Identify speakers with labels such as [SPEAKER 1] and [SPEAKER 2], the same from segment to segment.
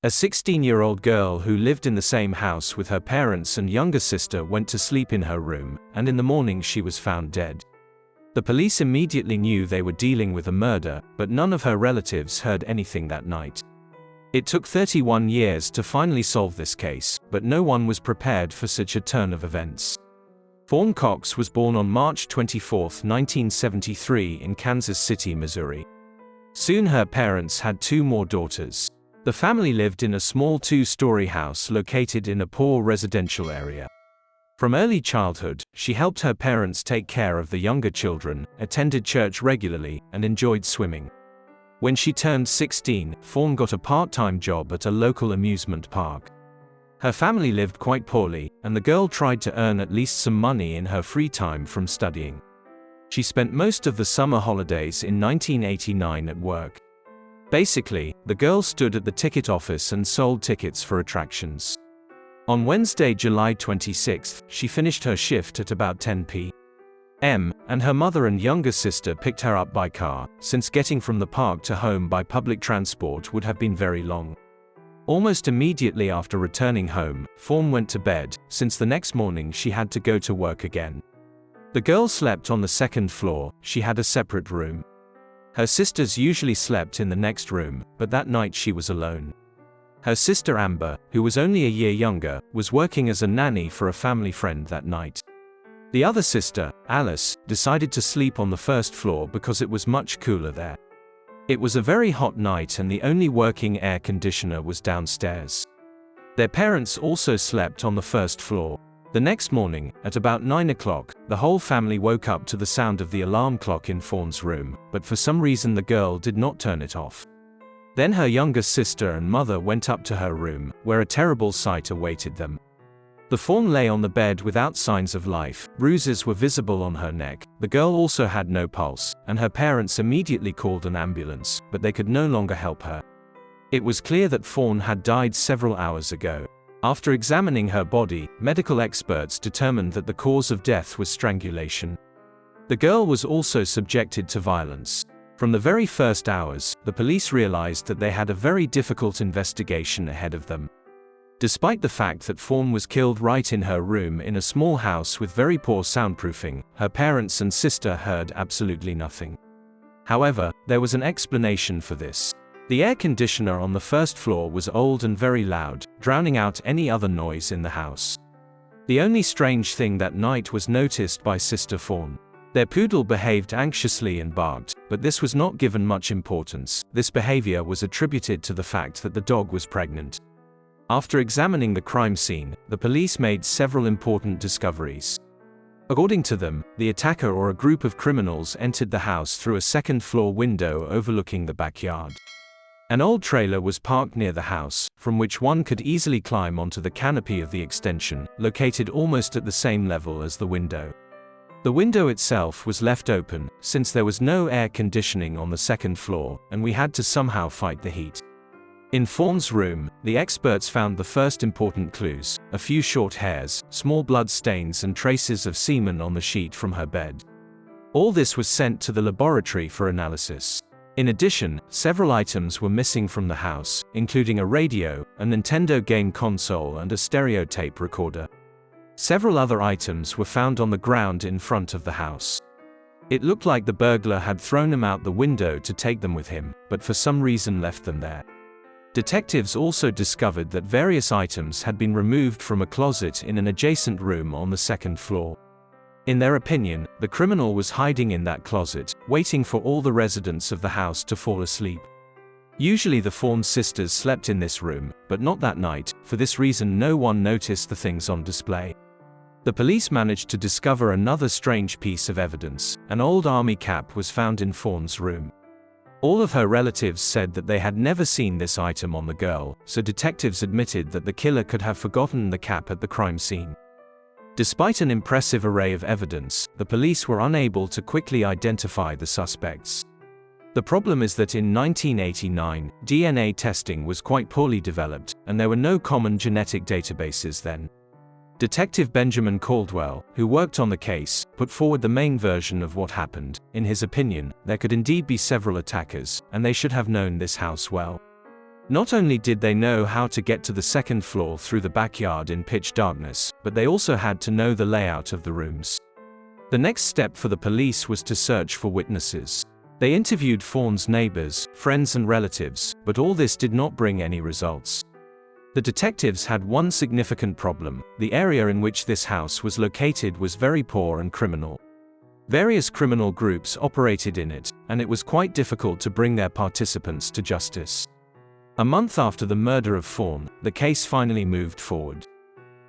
[SPEAKER 1] A 16-year-old girl who lived in the same house with her parents and younger sister went to sleep in her room, and in the morning she was found dead. The police immediately knew they were dealing with a murder, but none of her relatives heard anything that night. It took 31 years to finally solve this case, but no one was prepared for such a turn of events. Fawn Cox was born on March 24, 1973 in Kansas City, Missouri. Soon her parents had two more daughters. The family lived in a small two-story house located in a poor residential area. From early childhood, she helped her parents take care of the younger children, attended church regularly, and enjoyed swimming. When she turned 16, Fawn got a part-time job at a local amusement park. Her family lived quite poorly, and the girl tried to earn at least some money in her free time from studying. She spent most of the summer holidays in 1989 at work. Basically, the girl stood at the ticket office and sold tickets for attractions. On Wednesday, July 26, she finished her shift at about 10 p.m., and her mother and younger sister picked her up by car, since getting from the park to home by public transport would have been very long. Almost immediately after returning home, Fawn went to bed, since the next morning she had to go to work again. The girl slept on the second floor. She had a separate room. Her sisters usually slept in the next room, but that night she was alone. Her sister Amber, who was only a year younger, was working as a nanny for a family friend that night. The other sister, Alice, decided to sleep on the first floor because it was much cooler there. It was a very hot night and the only working air conditioner was downstairs. Their parents also slept on the first floor. The next morning, at about 9 o'clock, the whole family woke up to the sound of the alarm clock in Fawn's room, but for some reason the girl did not turn it off. Then her younger sister and mother went up to her room, where a terrible sight awaited them. The Fawn lay on the bed without signs of life, bruises were visible on her neck, the girl also had no pulse, and her parents immediately called an ambulance, but they could no longer help her. It was clear that Fawn had died several hours ago. After examining her body, medical experts determined that the cause of death was strangulation. The girl was also subjected to violence. From the very first hours, the police realized that they had a very difficult investigation ahead of them. Despite the fact that Fawn was killed right in her room in a small house with very poor soundproofing, her parents and sister heard absolutely nothing. However, there was an explanation for this. The air conditioner on the first floor was old and very loud, drowning out any other noise in the house. The only strange thing that night was noticed by Sister Fawn. Their poodle behaved anxiously and barked, but this was not given much importance. This behavior was attributed to the fact that the dog was pregnant. After examining the crime scene, the police made several important discoveries. According to them, the attacker or a group of criminals entered the house through a second-floor window overlooking the backyard. An old trailer was parked near the house, from which one could easily climb onto the canopy of the extension, located almost at the same level as the window. The window itself was left open, since there was no air conditioning on the second floor, and we had to somehow fight the heat. In Fawn's room, the experts found the first important clues: a few short hairs, small blood stains and traces of semen on the sheet from her bed. All this was sent to the laboratory for analysis. In addition, several items were missing from the house, including a radio, a Nintendo game console and a stereo tape recorder. Several other items were found on the ground in front of the house. It looked like the burglar had thrown them out the window to take them with him, but for some reason left them there. Detectives also discovered that various items had been removed from a closet in an adjacent room on the second floor. In their opinion, the criminal was hiding in that closet, waiting for all the residents of the house to fall asleep. Usually the Fawn sisters slept in this room, but not that night. For this reason no one noticed the things on display. The police managed to discover another strange piece of evidence. An old army cap was found in Fawn's room. All of her relatives said that they had never seen this item on the girl, so detectives admitted that the killer could have forgotten the cap at the crime scene. Despite an impressive array of evidence, the police were unable to quickly identify the suspects. The problem is that in 1989, DNA testing was quite poorly developed, and there were no common genetic databases then. Detective Benjamin Caldwell, who worked on the case, put forward the main version of what happened. In his opinion, there could indeed be several attackers, and they should have known this house well. Not only did they know how to get to the second floor through the backyard in pitch darkness, but they also had to know the layout of the rooms. The next step for the police was to search for witnesses. They interviewed Fawn's neighbors, friends and relatives, but all this did not bring any results. The detectives had one significant problem: the area in which this house was located was very poor and criminal. Various criminal groups operated in it, and it was quite difficult to bring their participants to justice. A month after the murder of Fawn, the case finally moved forward.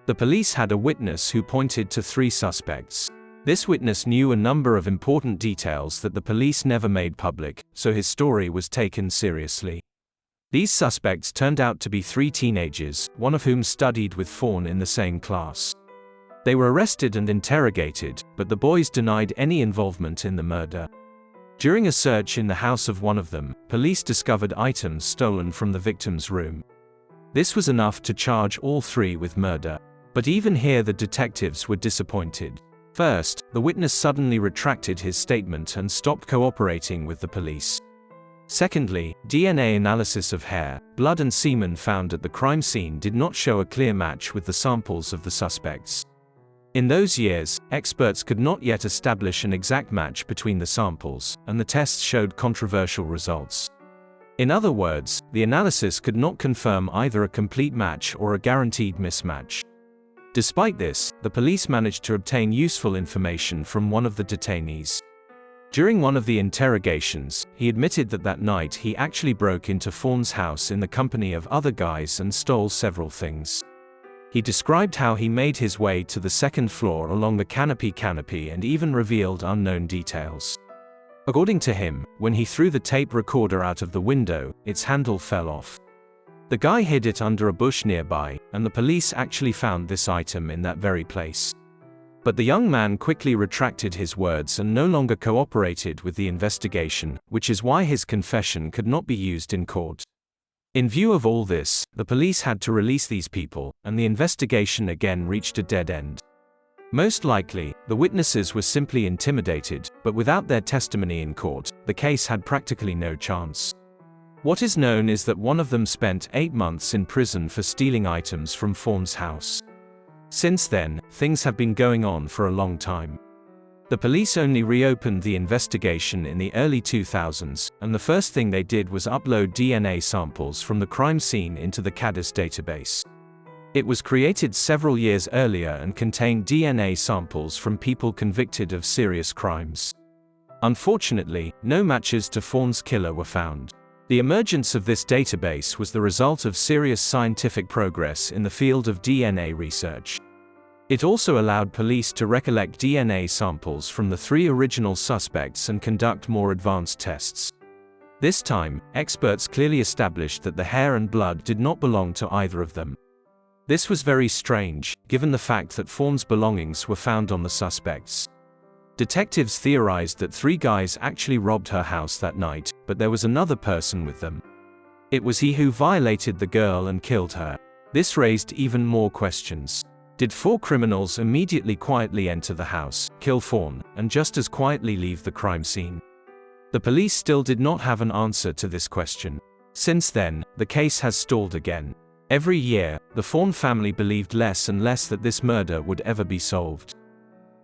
[SPEAKER 1] The police had a witness who pointed to 3 suspects. This witness knew a number of important details that the police never made public, so his story was taken seriously. These suspects turned out to be 3 teenagers, one of whom studied with Fawn in the same class. They were arrested and interrogated, but the boys denied any involvement in the murder. During a search in the house of one of them, police discovered items stolen from the victim's room. This was enough to charge all 3 with murder. But even here the detectives were disappointed. First, the witness suddenly retracted his statement and stopped cooperating with the police. Secondly, DNA analysis of hair, blood and semen found at the crime scene did not show a clear match with the samples of the suspects. In those years, experts could not yet establish an exact match between the samples, and the tests showed controversial results. In other words, the analysis could not confirm either a complete match or a guaranteed mismatch. Despite this, the police managed to obtain useful information from one of the detainees. During one of the interrogations, he admitted that night he actually broke into Fawn's house in the company of other guys and stole several things. He described how he made his way to the second floor along the canopy and even revealed unknown details. According to him, when he threw the tape recorder out of the window, its handle fell off. The guy hid it under a bush nearby, and the police actually found this item in that very place. But the young man quickly retracted his words and no longer cooperated with the investigation, which is why his confession could not be used in court. In view of all this, the police had to release these people, and the investigation again reached a dead end. Most likely, the witnesses were simply intimidated, but without their testimony in court, the case had practically no chance. What is known is that one of them spent 8 months in prison for stealing items from Fawn's house. Since then, things have been going on for a long time. The police only reopened the investigation in the early 2000s, and the first thing they did was upload DNA samples from the crime scene into the CADIS database. It was created several years earlier and contained DNA samples from people convicted of serious crimes. Unfortunately, no matches to Fawn's killer were found. The emergence of this database was the result of serious scientific progress in the field of DNA research. It also allowed police to recollect DNA samples from the 3 original suspects and conduct more advanced tests. This time, experts clearly established that the hair and blood did not belong to either of them. This was very strange, given the fact that Fawn's belongings were found on the suspects. Detectives theorized that 3 guys actually robbed her house that night, but there was another person with them. It was he who violated the girl and killed her. This raised even more questions. Did 4 criminals immediately quietly enter the house, kill Fawn, and just as quietly leave the crime scene? The police still did not have an answer to this question. Since then, the case has stalled again. Every year, the Fawn family believed less and less that this murder would ever be solved.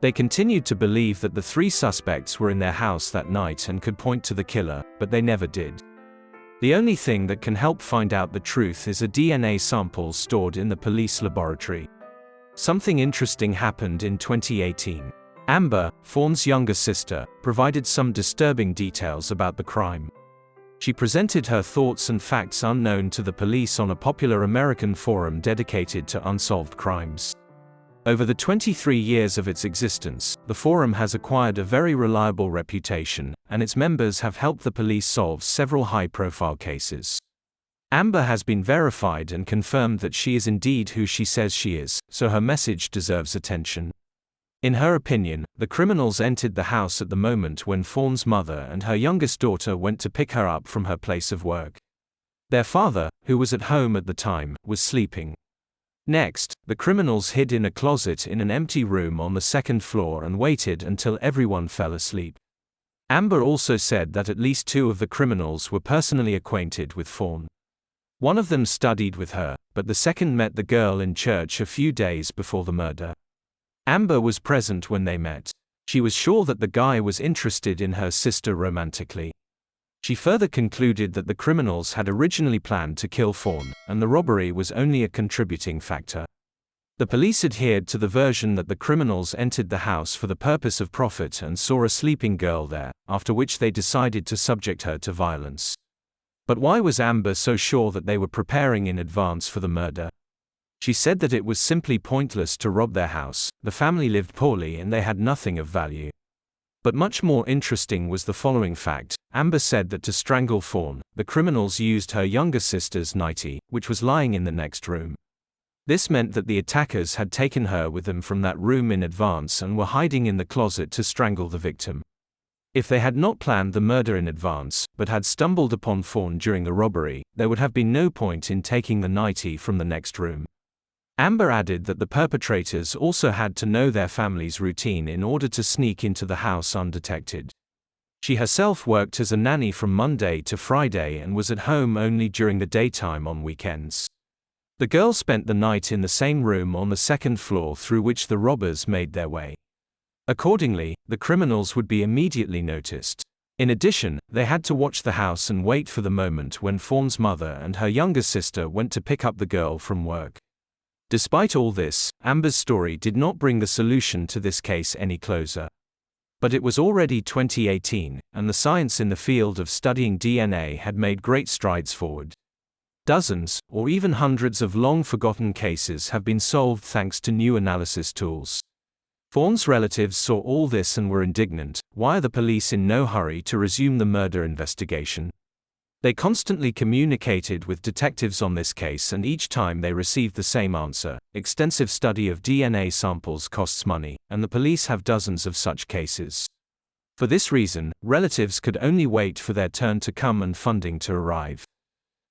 [SPEAKER 1] They continued to believe that the 3 suspects were in their house that night and could point to the killer, but they never did. The only thing that can help find out the truth is a DNA sample stored in the police laboratory. Something interesting happened in 2018. Amber, Fawn's younger sister, provided some disturbing details about the crime. She presented her thoughts and facts unknown to the police on a popular American forum dedicated to unsolved crimes. Over the 23 years of its existence, the forum has acquired a very reliable reputation, and its members have helped the police solve several high-profile cases. Amber has been verified and confirmed that she is indeed who she says she is, so her message deserves attention. In her opinion, the criminals entered the house at the moment when Fawn's mother and her youngest daughter went to pick her up from her place of work. Their father, who was at home at the time, was sleeping. Next, the criminals hid in a closet in an empty room on the second floor and waited until everyone fell asleep. Amber also said that at least 2 of the criminals were personally acquainted with Fawn. One of them studied with her, but the second met the girl in church a few days before the murder. Amber was present when they met. She was sure that the guy was interested in her sister romantically. She further concluded that the criminals had originally planned to kill Fawn, and the robbery was only a contributing factor. The police adhered to the version that the criminals entered the house for the purpose of profit and saw a sleeping girl there, after which they decided to subject her to violence. But why was Amber so sure that they were preparing in advance for the murder? She said that it was simply pointless to rob their house, the family lived poorly and they had nothing of value. But much more interesting was the following fact. Amber said that to strangle Fawn, the criminals used her younger sister's nightie, which was lying in the next room. This meant that the attackers had taken her with them from that room in advance and were hiding in the closet to strangle the victim. If they had not planned the murder in advance, but had stumbled upon Fawn during the robbery, there would have been no point in taking the nightie from the next room. Amber added that the perpetrators also had to know their family's routine in order to sneak into the house undetected. She herself worked as a nanny from Monday to Friday and was at home only during the daytime on weekends. The girl spent the night in the same room on the second floor through which the robbers made their way. Accordingly, the criminals would be immediately noticed. In addition, they had to watch the house and wait for the moment when Fawn's mother and her younger sister went to pick up the girl from work. Despite all this, Amber's story did not bring the solution to this case any closer. But it was already 2018, and the science in the field of studying DNA had made great strides forward. Dozens, or even hundreds of long-forgotten cases have been solved thanks to new analysis tools. Fawn's relatives saw all this and were indignant. Why are the police in no hurry to resume the murder investigation? They constantly communicated with detectives on this case, and each time they received the same answer: extensive study of DNA samples costs money, and the police have dozens of such cases. For this reason, relatives could only wait for their turn to come and funding to arrive.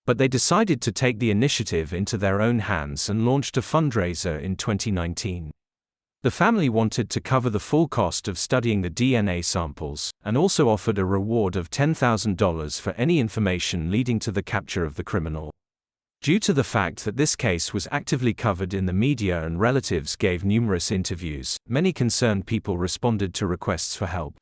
[SPEAKER 1] But they decided to take the initiative into their own hands and launched a fundraiser in 2019. The family wanted to cover the full cost of studying the DNA samples, and also offered a reward of $10,000 for any information leading to the capture of the criminal. Due to the fact that this case was actively covered in the media and relatives gave numerous interviews, many concerned people responded to requests for help.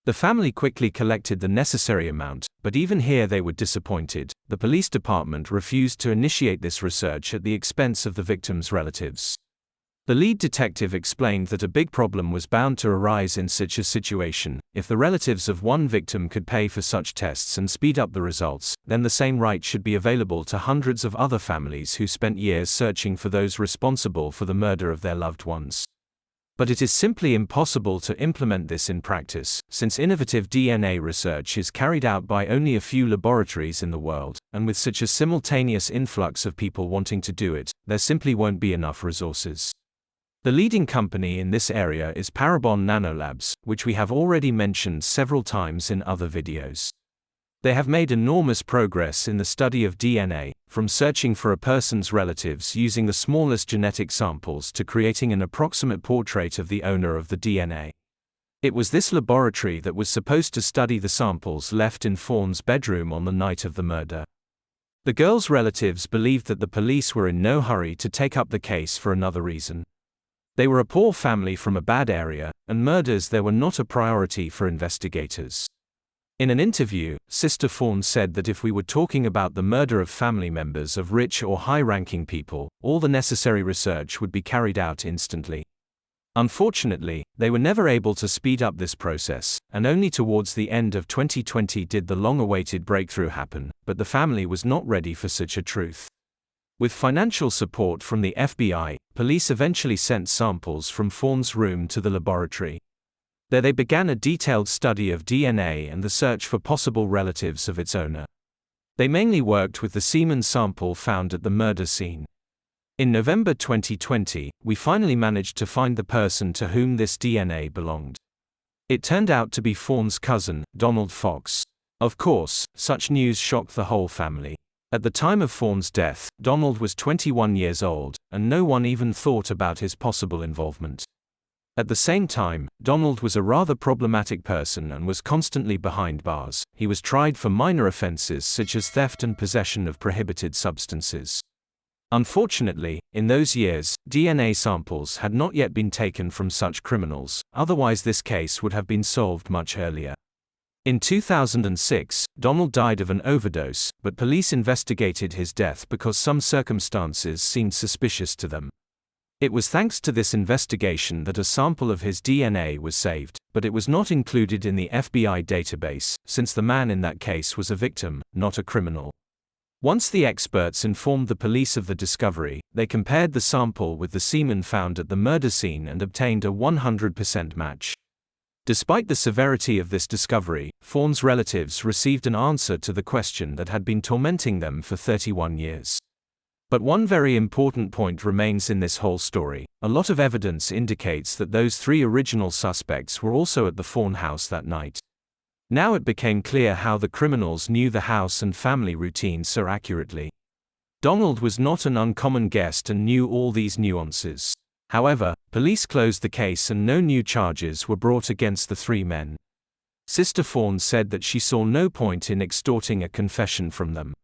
[SPEAKER 1] The family quickly collected the necessary amount, but even here they were disappointed. The police department refused to initiate this research at the expense of the victims' relatives. The lead detective explained that a big problem was bound to arise in such a situation. If the relatives of one victim could pay for such tests and speed up the results, then the same right should be available to hundreds of other families who spent years searching for those responsible for the murder of their loved ones. But it is simply impossible to implement this in practice, since innovative DNA research is carried out by only a few laboratories in the world, and with such a simultaneous influx of people wanting to do it, there simply won't be enough resources. The leading company in this area is Parabon Nanolabs, which we have already mentioned several times in other videos. They have made enormous progress in the study of DNA, from searching for a person's relatives using the smallest genetic samples to creating an approximate portrait of the owner of the DNA. It was this laboratory that was supposed to study the samples left in Fawn's bedroom on the night of the murder. The girl's relatives believed that the police were in no hurry to take up the case for another reason. They were a poor family from a bad area, and murders there were not a priority for investigators. In an interview, Sister Fawn said that if we were talking about the murder of family members of rich or high-ranking people, all the necessary research would be carried out instantly. Unfortunately, they were never able to speed up this process, and only towards the end of 2020 did the long-awaited breakthrough happen, but the family was not ready for such a truth. With financial support from the FBI, police eventually sent samples from Fawn's room to the laboratory. There they began a detailed study of DNA and the search for possible relatives of its owner. They mainly worked with the semen sample found at the murder scene. In November 2020, we finally managed to find the person to whom this DNA belonged. It turned out to be Fawn's cousin, Donald Fox. Of course, such news shocked the whole family. At the time of Fawn's death, Donald was 21 years old, and no one even thought about his possible involvement. At the same time, Donald was a rather problematic person and was constantly behind bars. He was tried for minor offenses such as theft and possession of prohibited substances. Unfortunately, in those years, DNA samples had not yet been taken from such criminals, otherwise this case would have been solved much earlier. In 2006, Donald died of an overdose, but police investigated his death because some circumstances seemed suspicious to them. It was thanks to this investigation that a sample of his DNA was saved, but it was not included in the FBI database, since the man in that case was a victim, not a criminal. Once the experts informed the police of the discovery, they compared the sample with the semen found at the murder scene and obtained a 100% match. Despite the severity of this discovery, Fawn's relatives received an answer to the question that had been tormenting them for 31 years. But one very important point remains in this whole story. A lot of evidence indicates that those three original suspects were also at the Fawn house that night. Now it became clear how the criminals knew the house and family routine so accurately. Donald was not an uncommon guest and knew all these nuances. However, police closed the case and no new charges were brought against the three men. Sister Fawn said that she saw no point in extorting a confession from them.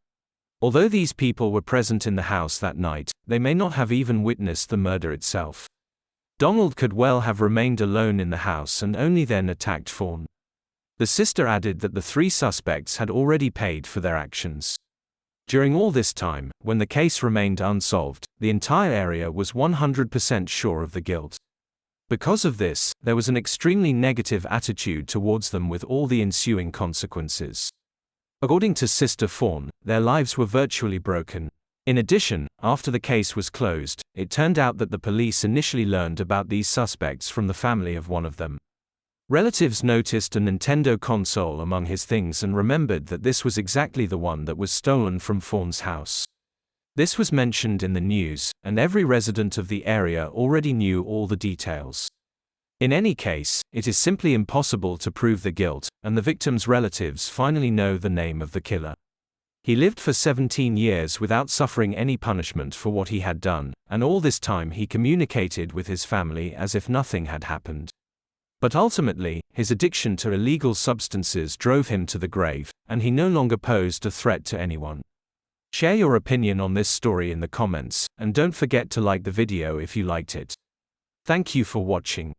[SPEAKER 1] Although these people were present in the house that night, they may not have even witnessed the murder itself. Donald could well have remained alone in the house and only then attacked Fawn. The sister added that the three suspects had already paid for their actions. During all this time, when the case remained unsolved, the entire area was 100% sure of the guilt. Because of this, there was an extremely negative attitude towards them with all the ensuing consequences. According to Sister Fawn, their lives were virtually broken. In addition, after the case was closed, it turned out that the police initially learned about these suspects from the family of one of them. Relatives noticed a Nintendo console among his things and remembered that this was exactly the one that was stolen from Fawn's house. This was mentioned in the news, and every resident of the area already knew all the details. In any case, it is simply impossible to prove the guilt, and the victim's relatives finally know the name of the killer. He lived for 17 years without suffering any punishment for what he had done, and all this time he communicated with his family as if nothing had happened. But ultimately, his addiction to illegal substances drove him to the grave, and he no longer posed a threat to anyone. Share your opinion on this story in the comments, and don't forget to like the video if you liked it. Thank you for watching.